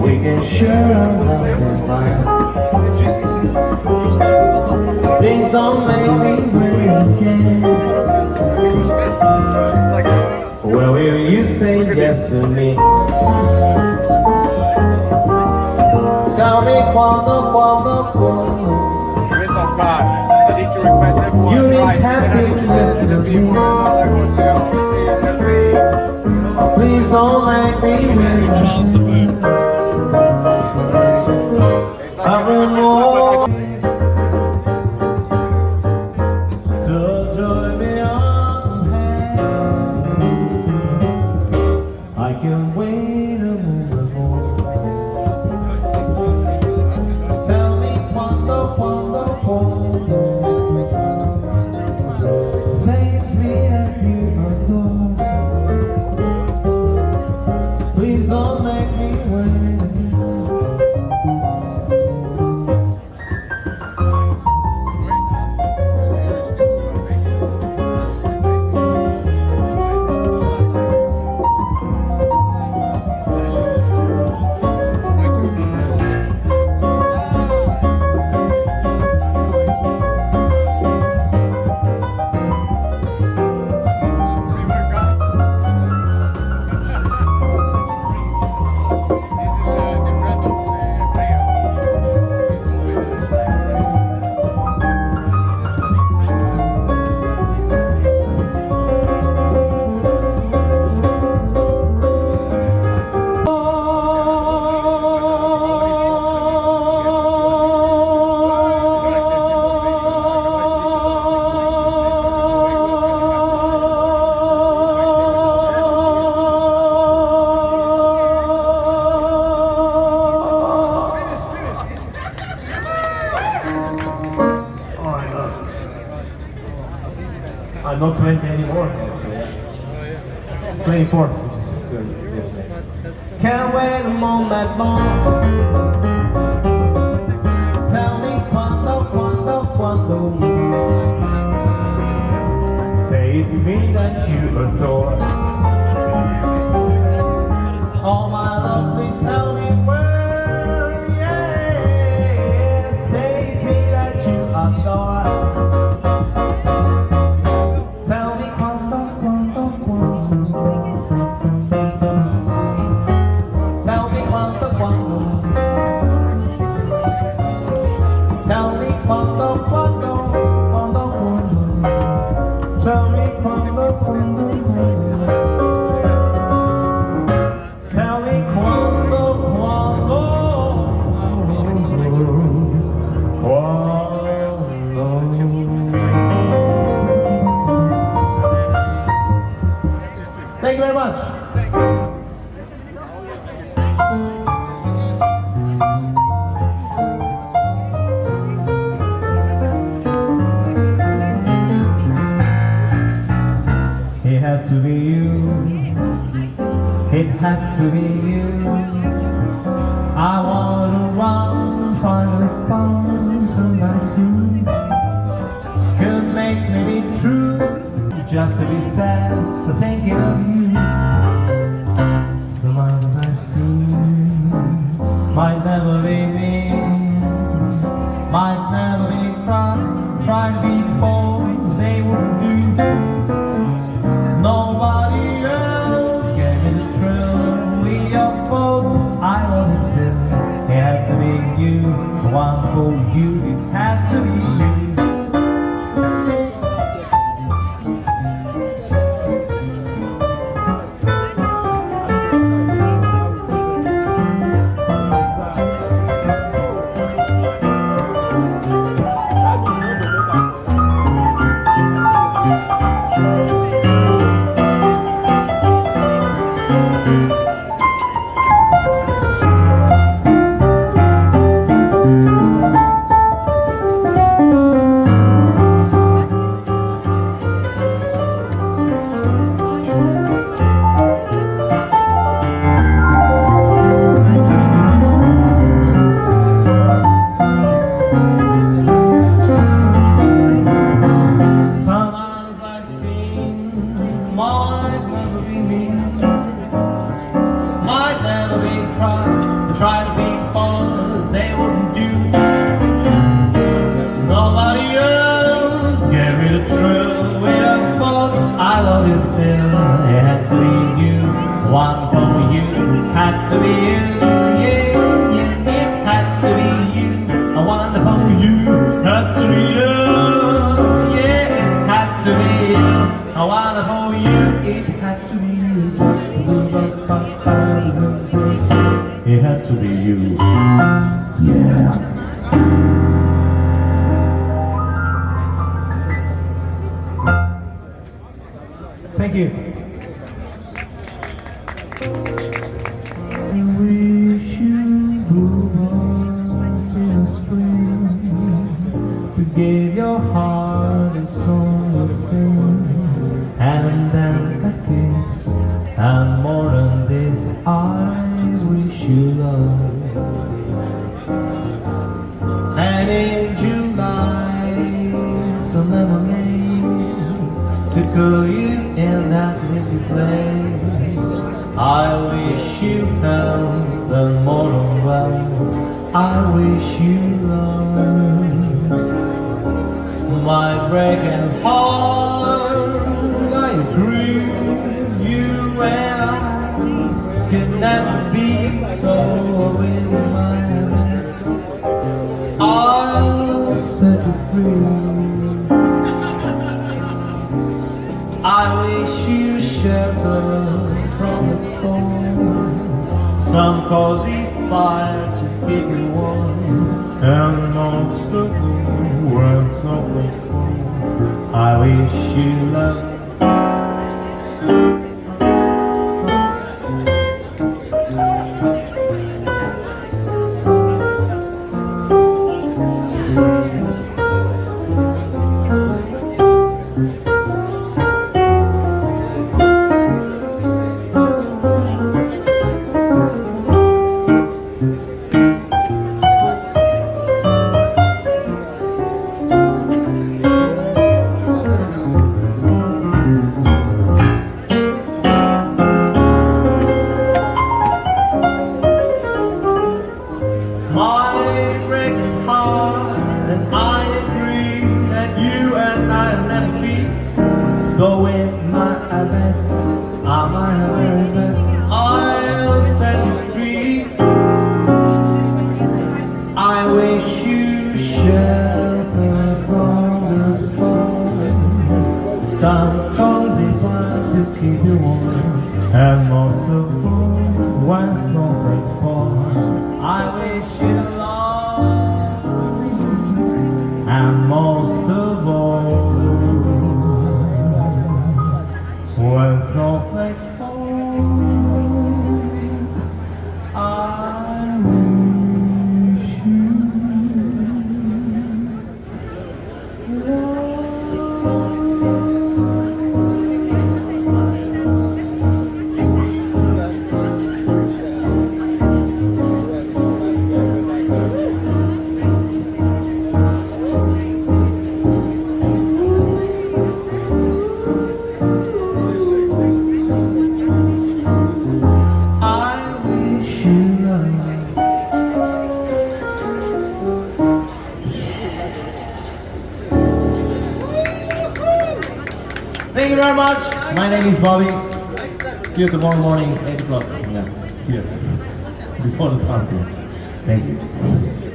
We can share our love and fire. Please don't make me wait again. Well, will you say yes to me? Tell me quando. You need happiness to me. Please don't make me wait. I will more to joy beyond hand. I can wait a moment more. Tell me quando. Say it's me that you adore. Please don't make me wait. I'm not 20 anymore, actually. 24. Can't wait a moment more. Tell me quando. Say it's me that you adore. Oh my love, please tell me where. Yeah, say it's me that you adore. Tell me quando. Tell me quando. Tell me quando. Thank you very much. It had to be you. It had to be you. I wanna run, finally found somebody who could make me be true. Just to be sad for thinking of you. Some others I've seen might never be me, might never be cross. Try to be bold, they would do. Nobody else gave me the thrill. We are folks, I love you still. It had to be you, the one for you. It had to be you. had to be you, yeah, yeah, it had to be you. I wanna hold you, had to be you, yeah, it had to be you. I wanna hold you, it had to be you. It had to be you, yeah. Thank you. I wish you on to the spring to give your heart a song to sing, and then a kiss, and more than this, I wish you love. And in July, some lemonade to cool you in that little place. I wish you health and more than well. I wish you love. My breaking heart, I agree. You and I can never be so in my hands. I'll set you free. I wish you shelter from the storm, some cozy fire to keep you warm, and most of all, when something's wrong, I wish you love. So with my best, I'm my very best, I'll set you free. I wish you shelter from the storm, some cozy fire to keep you warm, and most of all, when snowflakes fall, I wish you love, and most of all, when snowflakes fall, I wish you Thank you very much. My name is Bobby. See you tomorrow morning, 8 o'clock. Yeah, here. Before the sun. Thank you.